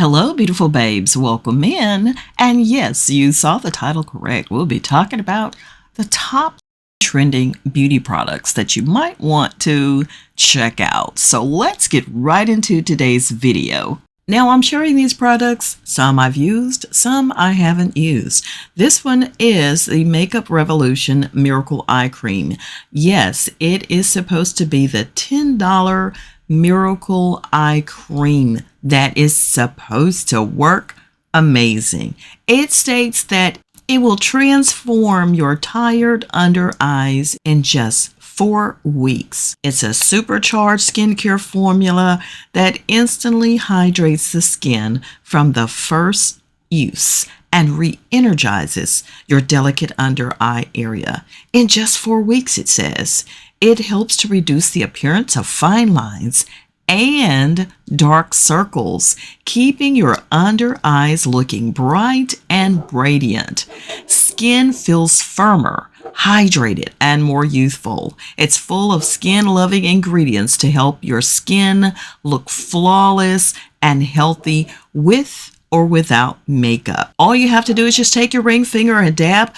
Hello, beautiful babes. Welcome in. And yes, you saw the title correct. We'll be talking about the top trending beauty products that you might want to check out. So let's get right into today's video. Now, I'm sharing these products. Some I've used, some I haven't used. This one is the Makeup Revolution Miracle Eye Cream. Yes, it is supposed to be the $10 Miracle Eye Cream that is supposed to work amazing. It states that it will transform your tired under eyes in just 4 weeks. It's a supercharged skincare formula that instantly hydrates the skin from the first use and re-energizes your delicate under eye area. In just 4 weeks, it says. It helps to reduce the appearance of fine lines and dark circles, keeping your under eyes looking bright and radiant. Skin feels firmer, hydrated, and more youthful. It's full of skin-loving ingredients to help your skin look flawless and healthy with or without makeup. All you have to do is just take your ring finger and dab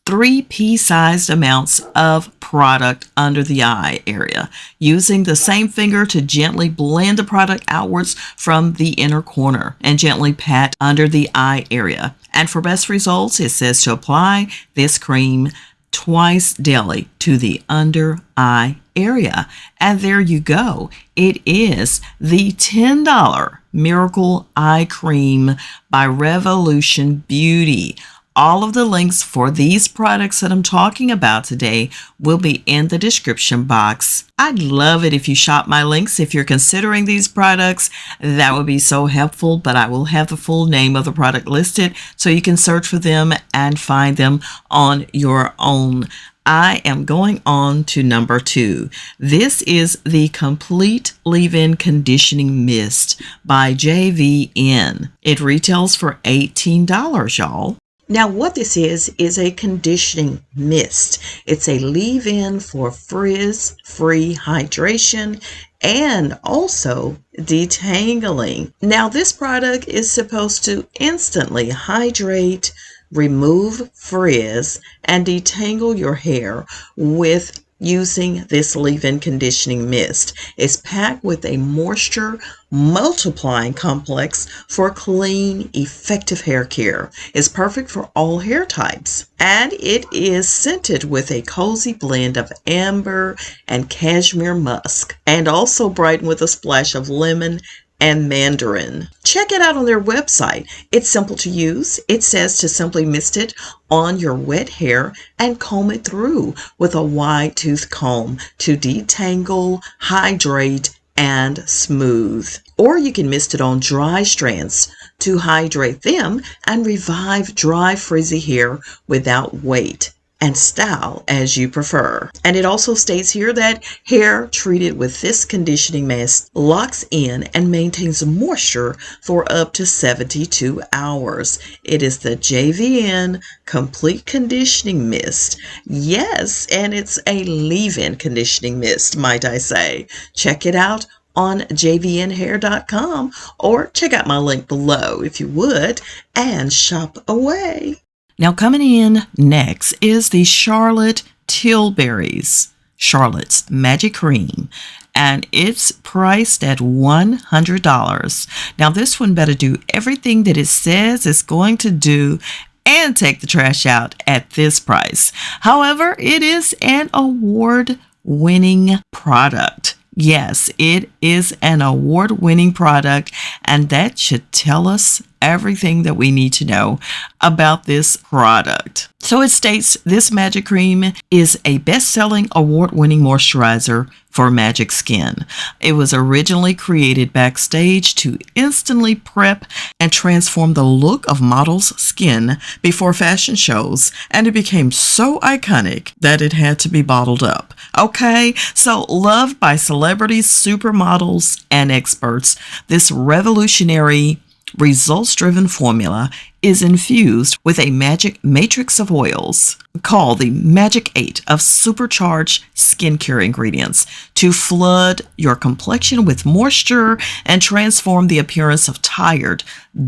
3 pea-sized amounts of product under the eye area, using the same finger to gently blend the product outwards from the inner corner and gently pat under the eye area. And for best results, it says to apply this cream twice daily to the under eye area. And there you go. It is the $10 Miracle Eye Cream by Revolution Beauty. All of the links for these products that I'm talking about today will be in the description box. I'd love it if you shop my links. If you're considering these products, that would be so helpful, but I will have the full name of the product listed so you can search for them and find them on your own. I am going on to number 2. This is the Complete Leave-In Conditioning Mist by JVN. It retails for $18, y'all. Now, what this is a conditioning mist. It's a leave-in for frizz-free hydration and also detangling. Now, this product is supposed to instantly hydrate, remove frizz, and detangle your hair with using this leave-in conditioning mist. It's packed with a moisture multiplying complex for clean, effective hair care. It's perfect for all hair types. And it is scented with a cozy blend of amber and cashmere musk, and also brightened with a splash of lemon and mandarin. Check it out on their website. It's simple to use. It says to simply mist it on your wet hair and comb it through with a wide tooth comb to detangle, hydrate, and smooth. Or you can mist it on dry strands to hydrate them and revive dry, frizzy hair without weight and style as you prefer. And it also states here that hair treated with this conditioning mist locks in and maintains moisture for up to 72 hours. It is the JVN Complete Conditioning Mist. Yes, and it's a leave-in conditioning mist, might I say. Check it out on jvnhair.com or check out my link below if you would and shop away. Now, coming in next is the Charlotte Tilburys, Charlotte's Magic Cream, and it's priced at $100. Now, this one better do everything that it says it's going to do and take the trash out at this price. However, it is an award-winning product. Yes, it is an award-winning product, and that should tell us everything that we need to know about this product. So it states this magic cream is a best-selling, award-winning moisturizer for magic skin. It was originally created backstage to instantly prep and transform the look of models' skin before fashion shows, and it became so iconic that it had to be bottled up. Okay, so loved by celebrities, supermodels, and experts, this revolutionary results-driven formula is infused with a magic matrix of oils called the Magic 8 of supercharged skincare ingredients to flood your complexion with moisture and transform the appearance of tired,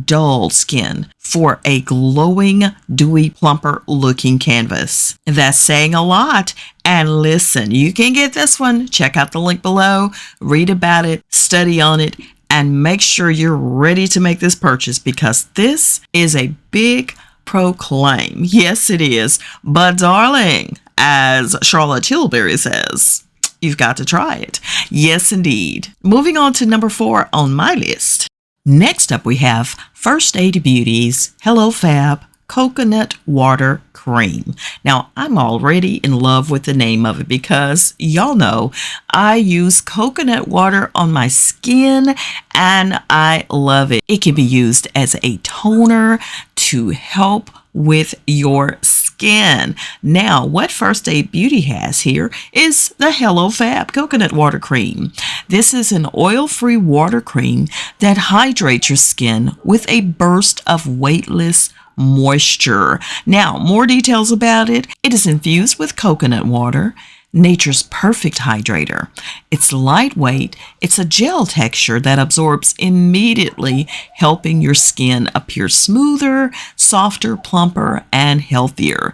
dull skin for a glowing, dewy, plumper looking canvas. That's saying a lot. And listen, you can get this one. Check out the link below, read about it, study on it, and make sure you're ready to make this purchase because this is a big proclaim. Yes, it is. But darling, as Charlotte Tilbury says, you've got to try it. Yes, indeed. Moving on to number 4 on my list. Next up, we have Fenty Beauty's Hello Fab Coconut Water Cream. Now, I'm already in love with the name of it because y'all know I use coconut water on my skin and I love it. It can be used as a toner to help with your skin. Now, what Fenty Beauty has here is the Hello Fab Coconut Water Cream. This is an oil-free water cream that hydrates your skin with a burst of weightless moisture. Now, more details about it. It is infused with coconut water, nature's perfect hydrator. It's lightweight. It's a gel texture that absorbs immediately, helping your skin appear smoother, softer, plumper, and healthier.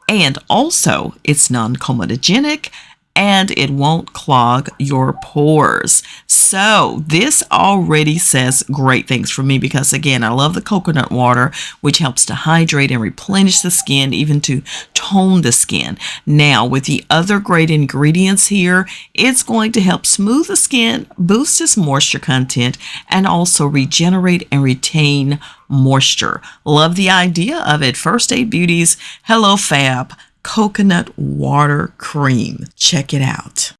And also, it's non-comedogenic, and it won't clog your pores. So this already says great things for me because, again, I love the coconut water, which helps to hydrate and replenish the skin, even to tone the skin. Now, with the other great ingredients here, it's going to help smooth the skin, boost its moisture content, and also regenerate and retain moisture. Love the idea of it. Fenty Beauty's Hello Fab Coconut Water Cream. Check it out.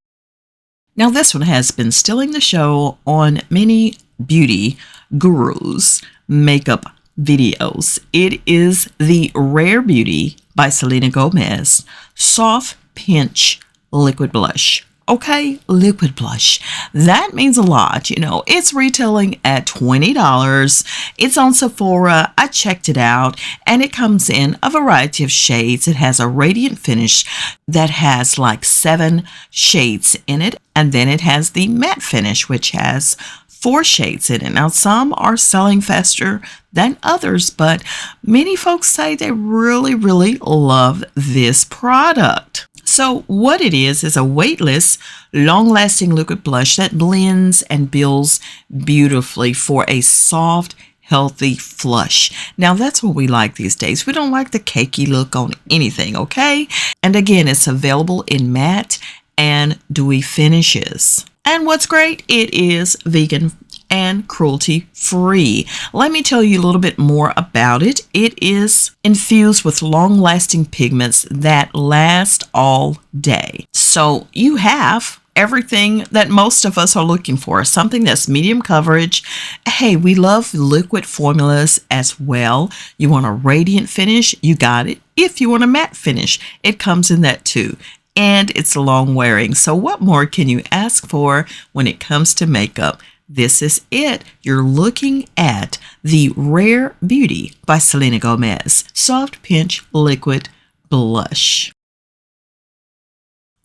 Now, this one has been stealing the show on many beauty gurus' makeup videos. It is the Rare Beauty by Selena Gomez Soft Pinch Liquid Blush. Okay, liquid blush. That means a lot. You know, it's retailing at $20. It's on Sephora. I checked it out and it comes in a variety of shades. It has a radiant finish that has like 7 shades in it. And then it has the matte finish, which has 4 shades in it. Now, some are selling faster than others, but many folks say they really, really love this product. So what it is a weightless, long-lasting liquid blush that blends and builds beautifully for a soft, healthy flush. Now, that's what we like these days. We don't like the cakey look on anything, okay? And again, it's available in matte and dewy finishes. And what's great, it is vegan and cruelty-free. Let me tell you a little bit more about it. It is infused with long-lasting pigments that last all day. So you have everything that most of us are looking for, something that's medium coverage. Hey, we love liquid formulas as well. You want a radiant finish, you got it. If you want a matte finish, it comes in that too. And it's long wearing. So what more can you ask for when it comes to makeup? This is it. You're looking at the Rare Beauty by Selena Gomez Soft Pinch Liquid Blush.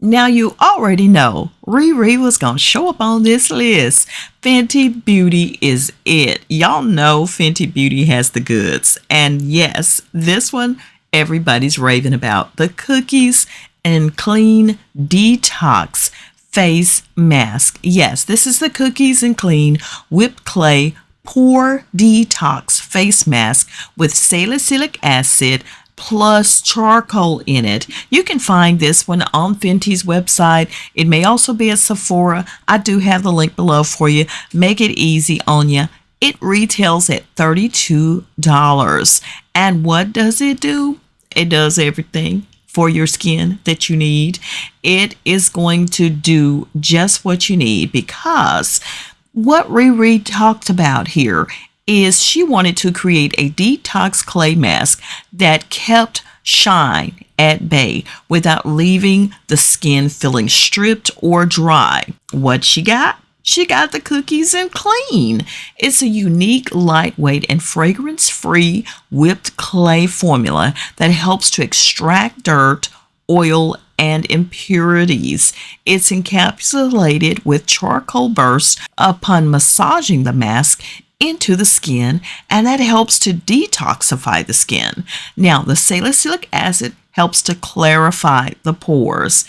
Now, you already know Riri was going to show up on this list. Fenty Beauty is it. Y'all know Fenty Beauty has the goods. And yes, this one everybody's raving about. The Cookies and Clean Detox Face Mask. Yes, this is the Cookies and Clean Whipped Clay Pore Detox Face Mask with salicylic acid plus charcoal in it. You can find this one on Fenty's website. It may also be at Sephora. I do have the link below for you. Make it easy on you. It retails at $32. And what does it do? It does everything for your skin that you need. It is going to do just what you need, because what Riri talked about here is she wanted to create a detox clay mask that kept shine at bay without leaving the skin feeling stripped or dry. What she got? she got the Cookies and Clean. It's a unique, lightweight, and fragrance-free whipped clay formula that helps to extract dirt, oil, and impurities. It's encapsulated with charcoal bursts upon massaging the mask into the skin, and that helps to detoxify the skin. Now, the salicylic acid helps to clarify the pores,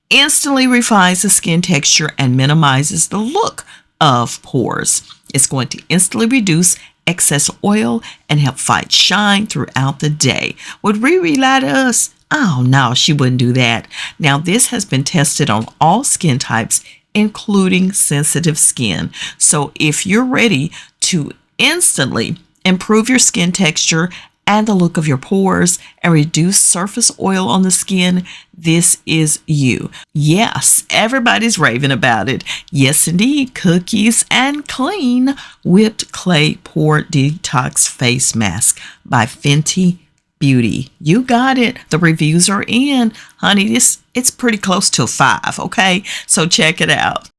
instantly refines the skin texture, and minimizes the look of pores. It's going to instantly reduce excess oil and help fight shine throughout the day. Would Riri lie to us? Oh no, she wouldn't do that. Now, this has been tested on all skin types, including sensitive skin. So if you're ready to instantly improve your skin texture and the look of your pores and reduce surface oil on the skin, this is you. Yes, everybody's raving about it. Yes, indeed, Cookies and Clean Whipped Clay Pore Detox Face Mask by Fenty Beauty. You got it. The reviews are in. Honey, it's pretty close to a 5, okay? So check it out.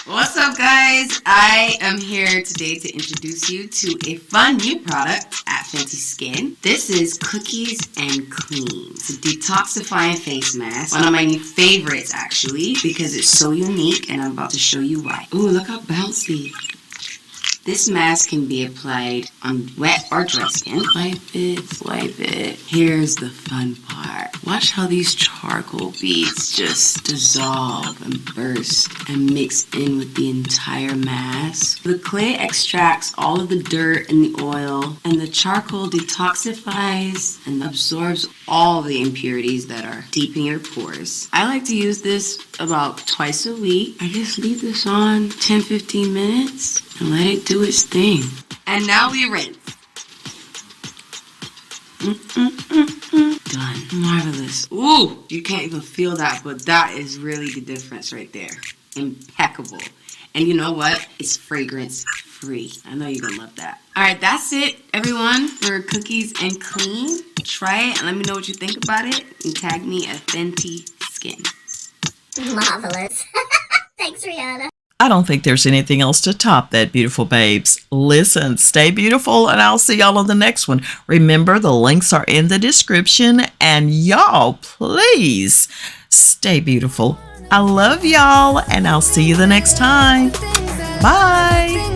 What's up, guys? I am here today to introduce you to a fun new product at Fenty Skin. This is Cookies and Clean. It's a detoxifying face mask. One of my new favorites, actually, because it's so unique, and I'm about to show you why. Ooh, look how bouncy. This mask can be applied on wet or dry skin. Wipe it. Here's the fun part. Watch how these charcoal beads just dissolve and burst and mix in with the entire mask. The clay extracts all of the dirt and the oil, and the charcoal detoxifies and absorbs all the impurities that are deep in your pores. I like to use this about twice a week. I just leave this on 10-15 minutes and let it do its thing. And now we rinse. Done. Marvelous. Ooh, you can't even feel that, but that is really the difference right there. Impeccable. And you know what? It's fragrance free. I know you're gonna love that. Alright, that's it, everyone, for Cookies and Clean. Try it and let me know what you think about it. And tag me at Fenty Skin. Marvelous. Thanks, Rihanna. I don't think there's anything else to top that, beautiful babes. Listen, stay beautiful, and I'll see y'all on the next one. Remember, the links are in the description, and y'all, please stay beautiful. I love y'all, and I'll see you the next time. Bye.